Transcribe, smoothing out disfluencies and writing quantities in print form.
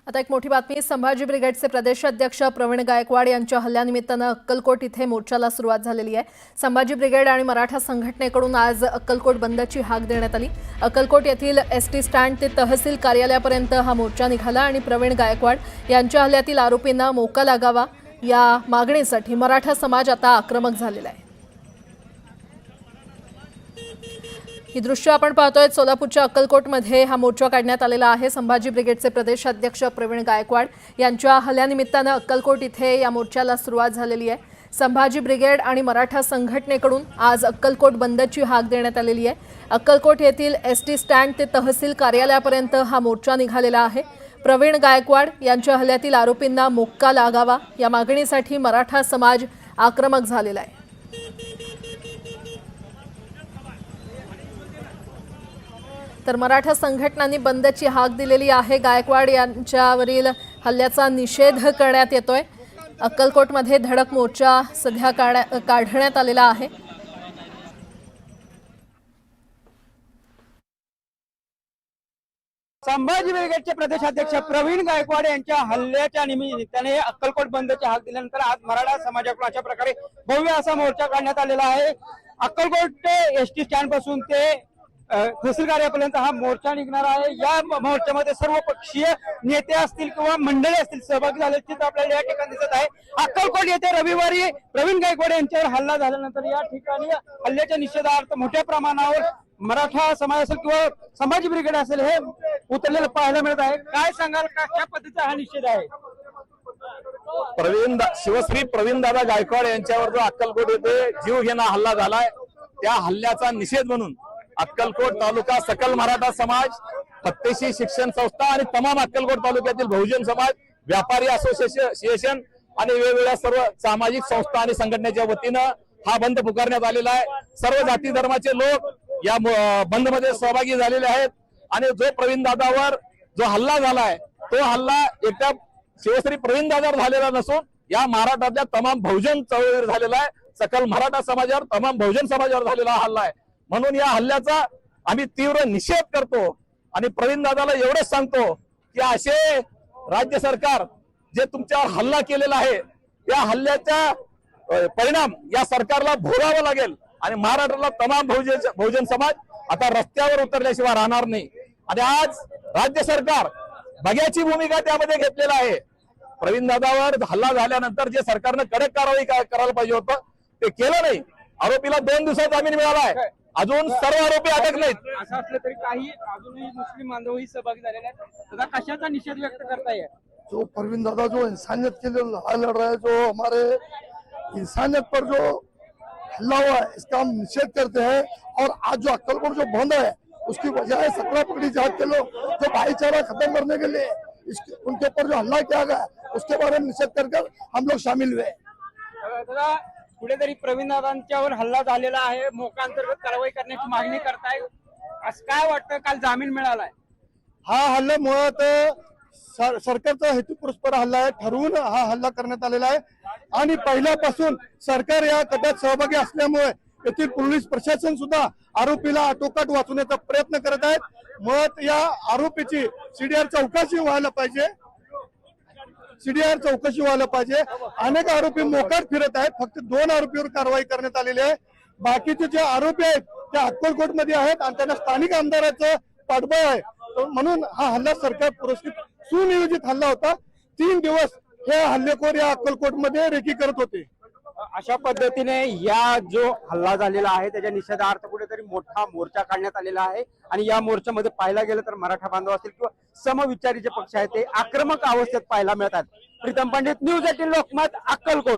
आता एक मोठी बातमी। संभाजी ब्रिगेडचे प्रदेशाध्यक्ष प्रवीण गायकवाड यांच्या हल्ल्यानिमित्तानं अक्कलकोट इथे मोर्चाला सुरुवात झालेली आहे। संभाजी ब्रिगेड आणि मराठा संघटनेकडून आज अक्कलकोट बंदची हाक देण्यात आली। अक्कलकोट येथील एसटी स्टँड ते तहसील कार्यालयापर्यंत हा मोर्चा निघाला आणि प्रवीण गायकवाड यांच्या हल्ल्यातील आरोपींना मोका लागावा या मागणीसाठी मराठा समाज आता आक्रमक झालेला आहे। ही दृश्य आपण पाहतोय सोलापूरच्या अक्कलकोटमध्ये हा मोर्चा काढण्यात आलेला आहे। संभाजी ब्रिगेडचे प्रदेशाध्यक्ष प्रवीण गायकवाड यांच्या हल्ल्यानिमित्तानं अक्कलकोट इथे या मोर्चाला सुरुवात झालेली आहे। संभाजी ब्रिगेड आणि मराठा संघटनेकडून आज अक्कलकोट बंदची हाक देण्यात आलेली आहे। अक्कलकोट येथील एसटी स्टँड ते तहसील कार्यालयापर्यंत हा मोर्चा निघालेला आहे। प्रवीण गायकवाड यांच्या हल्ल्यातील आरोपींना मोक्का लागावा या मागणीसाठी मराठा समाज आक्रमक झालेला आहे। तर मराठा संघटनांनी बंदची हाक दिलेली आहे। गायकवाड यांच्यावरील हल्ल्याचा निषेध करण्यात येतोय। अक्कलकोटमध्ये धडक मोर्चा सध्या काढण्यात आलेला आहे। संभाजी ब्रिगेडचे प्रदेशाध्यक्ष प्रवीण गायकवाड यांच्या हल्ल्याच्या निमित्ताने अक्कलकोट बंदची हाक दिल्यानंतर आज मराठा समाजाकडून अशा प्रकारे भव्य असा मोर्चा काढण्यात आलेला आहे। अक्कलकोट एसटी स्टँड पासून ते तहसील कार्यालयापर्यंत हा मोर्चा निघणार आहे। या मोर्चामध्ये सर्व पक्षीय नेते असतील किंवा मंडळी असतील सहभागी झाले चित्र आपल्याला या ठिकाणी दिसत आहे। अक्कलकोट येथे रविवारी प्रवीण गायकवाड यांच्यावर हल्ला झाल्यानंतर या ठिकाणी हल्ल्याच्या निषेधार्थ मोठ्या प्रमाणावर मराठा समाज असेल किंवा संभाजी ब्रिगेड असेल हे उतरलेलं पाहायला मिळत आहे। काय सांगाल, कशा पद्धतीचा हा निषेध आहे? शिवश्री प्रवीण दादा गायकवाड यांच्यावर जो अक्कलकोट येथे जीवघेणा हल्ला झालाय त्या हल्ल्याचा निषेध म्हणून अक्कलकोट तालुका सकल मराठा समाज, फत्तेशी शिक्षण संस्था आणि तमाम अक्कलकोट तालुक्यातील बहुजन समाज, व्यापारी असोसिएशन आणि वेगवेगळ्या सर्व सामाजिक संस्था आणि संघटनेच्या वतीनं हा बंद पुकारण्यात आलेला आहे। सर्व जाती धर्माचे लोक या बंद मध्ये सहभागी झालेले आहेत आणि जो प्रवीण दादावर जो हल्ला झालाय तो हल्ला एकट्या शिवश्री प्रवीण दादावर झालेला नसून या महाराष्ट्रातल्या तमाम बहुजन चळवळीवर झालेला आहे। सकल मराठा समाजावर, तमाम बहुजन समाजावर झालेला हल्ला आहे। म्हणून या हल्ल्याचा आम्ही तीव्र निषेध करतो आणि प्रवीण दादाला एवढंच सांगतो की असे राज्य सरकार जे तुमच्यावर हल्ला केलेला आहे त्या हल्ल्याचा परिणाम या सरकारला भोगावा लागेल आणि महाराष्ट्राला तमाम बहुजन समाज आता रस्त्यावर उतरल्याशिवाय राहणार नाही। आणि आज राज्य सरकार बघ्याची भूमिका त्यामध्ये घेतलेला आहे। प्रवीण दादावर हल्ला झाल्यानंतर जे सरकारनं कडक कारवाई करायला पाहिजे होतं ते केलं नाही। आरोपीला 2 दिवसात जामीन मिळाला आहे, अजून सर्व आरोपी अटक नाहीत। असं असलं तरी काही अजूनही मुस्लिम बांधवही सहभागी झालेले आहेत। दादा, कशाचा निषेध व्यक्त करताय? जो प्रवीण दादा जो इंसानियत के लिए लड़ रहा है, जो हमारे इंसानियत पर जो हल्ला हुआ है इसका हम निषेध करते हैं। और आज जो अक्कलकोट जो बंद है उसकी वजह है 17 पगड़ी जात के लोग जो भाईचारा खत्म करने के लिए उनके ऊपर जो हल्ला किया गया उसके बारे में निषेध कर हम लोग शामिल हुए। दादा, कुठेतरी प्रवीण दादांच्यावर हल्ला झालेला आहे, मोका अंतर्गत कारवाई करण्याची मागणी करताय, असं काय वाटतं? काल जामीन मिळालाय। हा हल्ला मुळात सरकारचा हेतुपुरस्पर हल्ला आहे, ठरवून हा हल्ला करण्यात आलेला आहे आणि पहिल्यापासून सरकार या कटात सहभागी असल्यामुळे येथील पोलीस प्रशासन सुद्धा आरोपीला आटोकाट वाचवण्याचा प्रयत्न करत आहेत। मुळात या आरोपीची सीडीआर चौकशी व्हायला पाहिजे, सीडीआर चौकशी व्हायला पाहिजे। अनेक आरोपी मोकाट फिरत आहेत, फक्त 2 आरोपीवर कारवाई करण्यात आलेली आहे। बाकीचे जे आरोपी आहेत ते अक्कलकोट मध्ये आहेत आणि त्यांना स्थानिक आमदाराचं पाठबळ आहे। म्हणून हा हल्ला सरकार पुरस्कृत सुनियोजित हल्ला होता। 3 दिवस हे हल्लेखोर या अक्कलकोट मध्ये रेकी करत होते। अशा पद्धतीने या जो हल्ला झालेला आहे त्याच्या निषेधार्थ कुठेतरी मोठा मोर्चा काढण्यात आलेला आहे आणि या मोर्चामध्ये पाहायला गेलं तर मराठा बांधव असतील किंवा समविचारी जे पक्ष आहेत ते आक्रमक अवस्थेत पाहायला मिळतात। प्रीतम पंडित, न्यूज 18 लोकमत, अक्कलकोट।